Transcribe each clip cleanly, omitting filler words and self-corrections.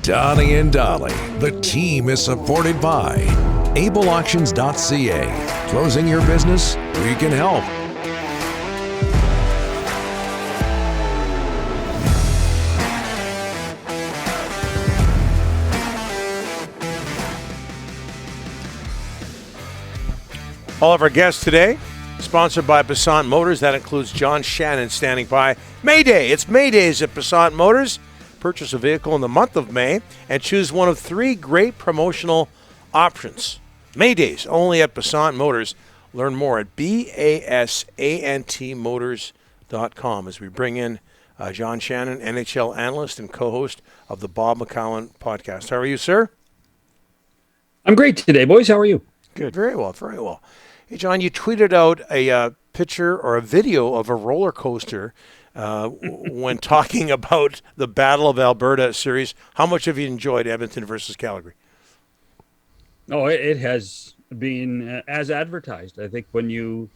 Donnie and Dolly. The team is supported by ableauctions.ca. Closing your business? We can help. All of our guests today, sponsored by Passant Motors. That includes John Shannon standing by. May Day. It's May Days at Passant Motors. Purchase a vehicle in the month of May and choose one of 3 great promotional options. May Days only at Passant Motors. Learn more at basantmotors.com as we bring in John Shannon, NHL analyst and co-host of the Bob McCown podcast. How are you, sir? I'm great today, boys. How are you? Good. Very well. Very well. Hey, John, you tweeted out a picture or a video of a roller coaster when talking about the Battle of Alberta series. How much have you enjoyed Edmonton versus Calgary? Oh, it has been as advertised. I think when you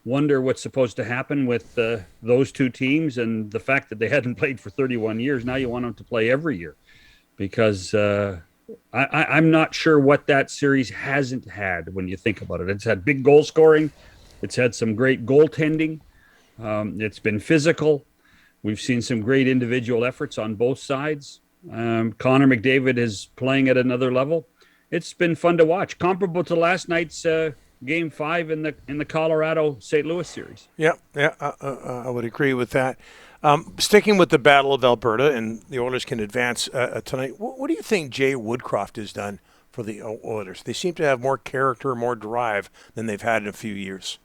wonder what's supposed to happen with those two teams and the fact that they hadn't played for 31 years, now you want them to play every year because I'm not sure what that series hasn't had when you think about it. It's had big goal scoring. It's had some great goaltending. It's been physical. We've seen some great individual efforts on both sides. Connor McDavid is playing at another level. It's been fun to watch, comparable to last night's Game 5 in the Colorado St. Louis series. Yeah, I would agree with that. Sticking with the Battle of Alberta, and the Oilers can advance tonight. What do you think Jay Woodcroft has done for the Oilers? They seem to have more character, more drive than they've had in a few years.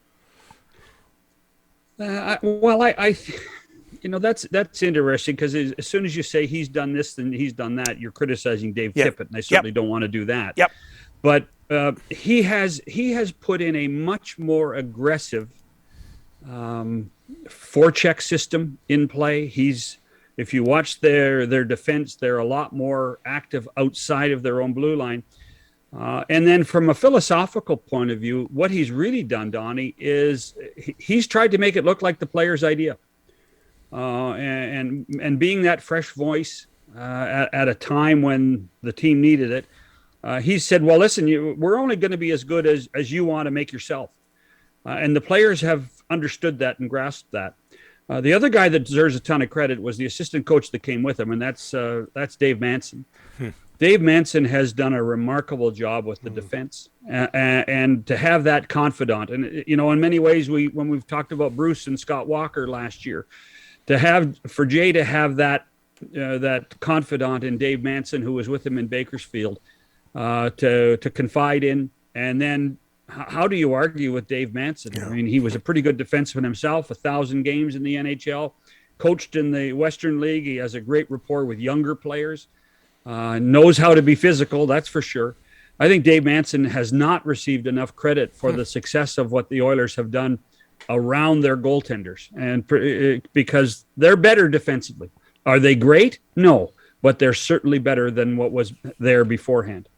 That's interesting because as soon as you say he's done this and he's done that, you're criticizing Dave Tippett, and I certainly don't want to do that. Yep. But he has put in a much more aggressive forecheck system in play. If you watch their defense, they're a lot more active outside of their own blue line. And then from a philosophical point of view, what he's really done, Donnie, is he's tried to make it look like the player's idea. And being that fresh voice at a time when the team needed it, he said, well, listen, we're only going to be as good as you want to make yourself. And the players have understood that and grasped that. The other guy that deserves a ton of credit was the assistant coach that came with him, and that's Dave Manson. Dave Manson has done a remarkable job with the defense, and to have that confidant. And, in many ways, when we've talked about Bruce and Scott Walker last year, for Jay to have that confidant in Dave Manson, who was with him in Bakersfield, to confide in, and then how do you argue with Dave Manson? Yeah. I mean, he was a pretty good defenseman himself, 1,000 games in the NHL, coached in the Western League. He has a great rapport with younger players, knows how to be physical, that's for sure. I think Dave Manson has not received enough credit for the success of what the Oilers have done around their goaltenders, and because they're better defensively. Are they great? No, but they're certainly better than what was there beforehand.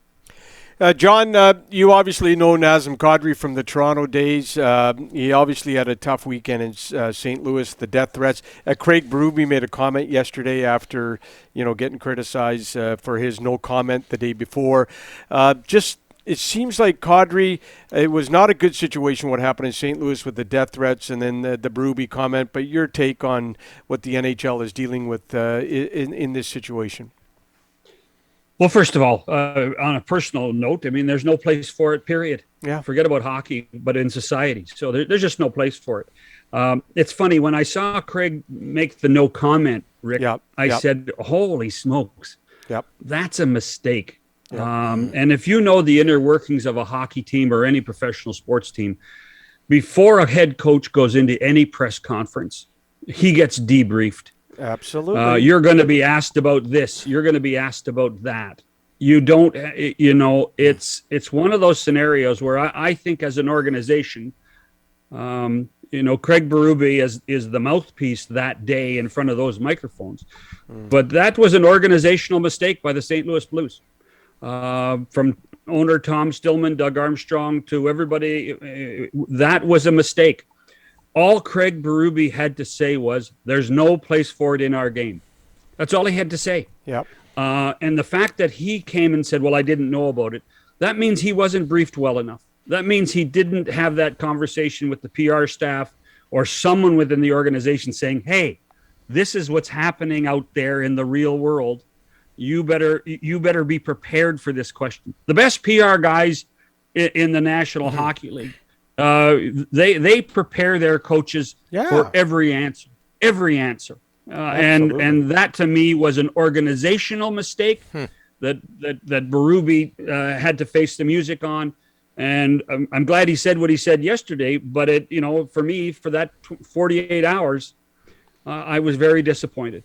John, you obviously know Nazem Kadri from the Toronto days. He obviously had a tough weekend in St. Louis, the death threats. Craig Berube made a comment yesterday after, getting criticized for his no comment the day before. It seems like Kadri, it was not a good situation what happened in St. Louis with the death threats and then the Berube comment, but your take on what the NHL is dealing with in this situation. Well, first of all, on a personal note, I mean, there's no place for it, period. Yeah. Forget about hockey, but in society. So there's just no place for it. It's funny, when I saw Craig make the no comment, Rick, I said, holy smokes, that's a mistake. Yep. And if you know the inner workings of a hockey team or any professional sports team, before a head coach goes into any press conference, he gets debriefed. Absolutely. You're going to be asked about this. You're going to be asked about that. You don't, it's one of those scenarios where I think as an organization, Craig Berube is the mouthpiece that day in front of those microphones. But that was an organizational mistake by the St. Louis Blues. From owner Tom Stillman, Doug Armstrong, to everybody, that was a mistake. All Craig Berube had to say was, there's no place for it in our game. That's all he had to say. Yep. And the fact that he came and said, well, I didn't know about it, that means he wasn't briefed well enough. That means he didn't have that conversation with the PR staff or someone within the organization saying, hey, this is what's happening out there in the real world. You better be prepared for this question. The best PR guys in the National Hockey League, they prepare their coaches for every answer. And that to me was an organizational mistake that Berube had to face the music on. And I'm glad he said what he said yesterday, but for me, for that 48 hours, I was very disappointed.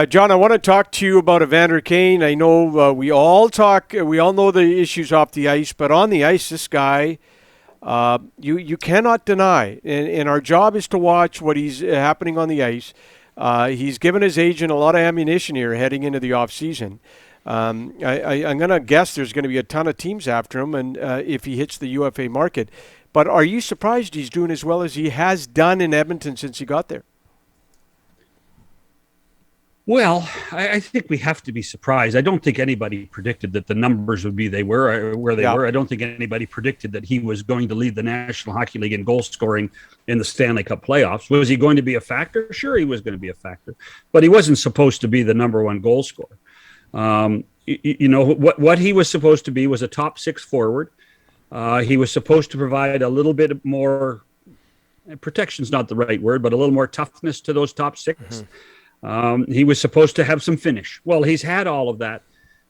John, I want to talk to you about Evander Kane. I know we all know the issues off the ice, but on the ice, this guy, you cannot deny, and our job is to watch what he's happening on the ice. He's given his agent a lot of ammunition here heading into the offseason. I'm going to guess there's going to be a ton of teams after him, and if he hits the UFA market. But are you surprised he's doing as well as he has done in Edmonton since he got there? Well, I think we have to be surprised. I don't think anybody predicted that the numbers would be where they were. I don't think anybody predicted that he was going to lead the National Hockey League in goal scoring in the Stanley Cup playoffs. Was he going to be a factor? Sure, he was going to be a factor, but he wasn't supposed to be the number one goal scorer. What he was supposed to be was a top six forward. He was supposed to provide a little bit more protection's not the right word, but a little more toughness to those top six. He was supposed to have some finish. Well, he's had all of that.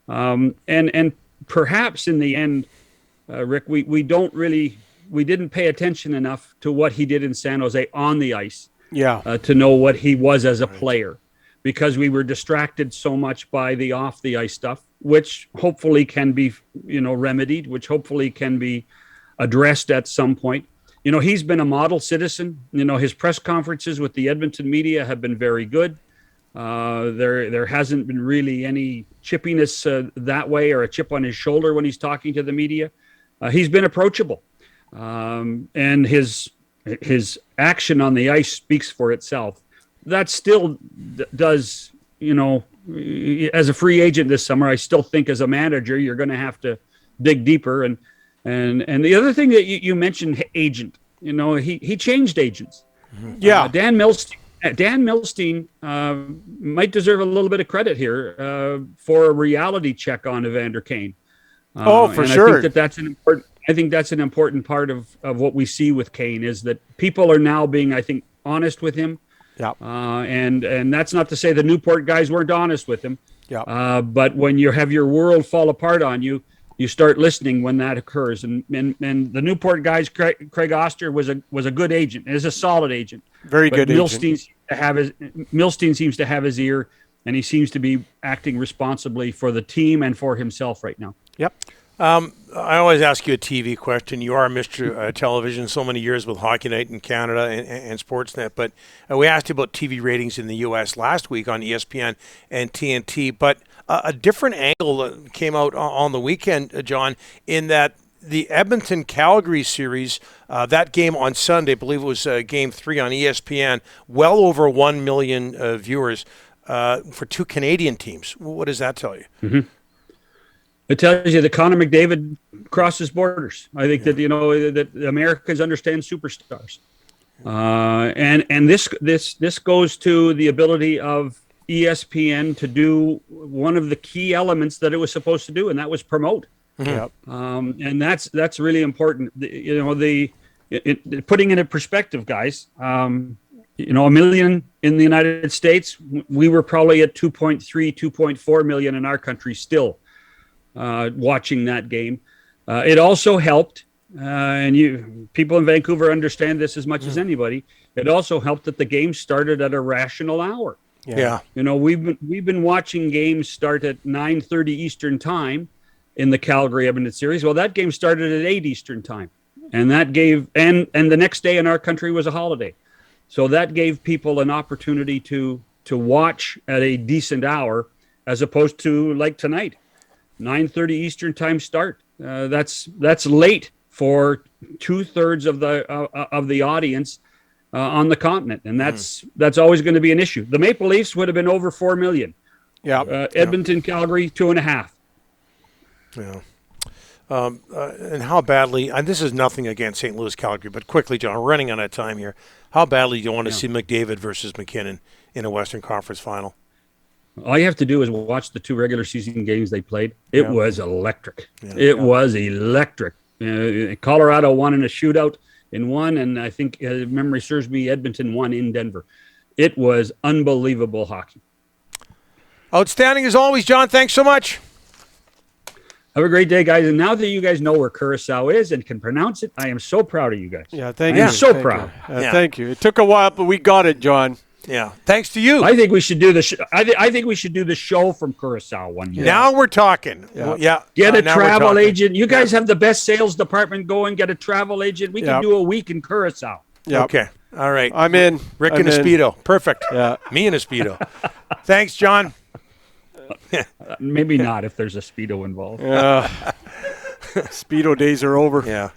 And perhaps in the end, Rick, we didn't pay attention enough to what he did in San Jose on the ice to know what he was as a player, because we were distracted so much by the off the ice stuff, which hopefully can be, remedied, which hopefully can be addressed at some point. He's been a model citizen. His press conferences with the Edmonton media have been very good. There hasn't been really any chippiness that way, or a chip on his shoulder when he's talking to the media. He's been approachable, and his action on the ice speaks for itself. That still does, as a free agent this summer, I still think as a manager you're going to have to dig deeper. And the other thing that you mentioned, agent, he changed agents. Dan Milstein might deserve a little bit of credit here for a reality check on Evander Kane. For sure. I think that's an important part of what we see with Kane, is that people are now being, I think, honest with him. And that's not to say the Newport guys weren't honest with him. But when you have your world fall apart on you, you start listening when that occurs. And the Newport guys, Craig Oster was a good agent, is a solid agent. Very good Milstein agent. Milstein seems to have his ear, and he seems to be acting responsibly for the team and for himself right now. I always ask you a TV question. You are Mr. Television, so many years with Hockey Night in Canada and Sportsnet. But we asked you about TV ratings in the U.S. last week on ESPN and TNT. But a different angle came out on the weekend, John, in that the Edmonton-Calgary series, that game on Sunday, I believe it was Game 3 on ESPN, well over 1 million viewers for two Canadian teams. What does that tell you? Mm-hmm. It tells you that Connor McDavid crosses borders. I think that that Americans understand superstars, and this goes to the ability of ESPN to do one of the key elements that it was supposed to do, and that was promote. And that's really important. Putting it in perspective, guys. A million in the United States, we were probably at 2.3, 2.4 million in our country still. Watching that game. It also helped, and people in Vancouver understand this as much as anybody. It also helped that the game started at a rational hour. We've been watching games start at 9:30 Eastern time in the Calgary Edmonton series. Well, that game started at 8 Eastern time, and that gave and the next day in our country was a holiday, so that gave people an opportunity to watch at a decent hour, as opposed to like tonight. 9:30 Eastern time start. That's late for 2/3 of the audience on the continent, and that's always going to be an issue. The Maple Leafs would have been over 4 million. Yeah. Edmonton, Calgary, 2.5. Yeah. And how badly, and this is nothing against St. Louis, Calgary, but quickly, John, we're running out of time here. How badly do you want to see McDavid versus McKinnon in a Western Conference final? All you have to do is watch the 2 regular season games they played. It was electric. It was electric. Colorado won in a shootout in one, and I think, if memory serves me, Edmonton won in Denver. It was unbelievable hockey. Outstanding as always, John. Thanks so much. Have a great day, guys. And now that you guys know where Curacao is and can pronounce it, I am so proud of you guys. Yeah, thank you. I'm so Thank proud. you. Thank you. It took a while, but we got it, John. Yeah. Thanks to you. I think we should do the. I think we should do the show from Curacao one year. Now we're talking. Yeah. Get a now we're travel talking. agent. You guys have the best sales department going. Get a travel agent. We can do a week in Curacao. Yeah. Okay. All right. I'm in. Rick I'm in a in. Speedo. Perfect. Yeah. Me in a Speedo. Thanks, John. Maybe not if there's a Speedo involved. Speedo days are over. Yeah.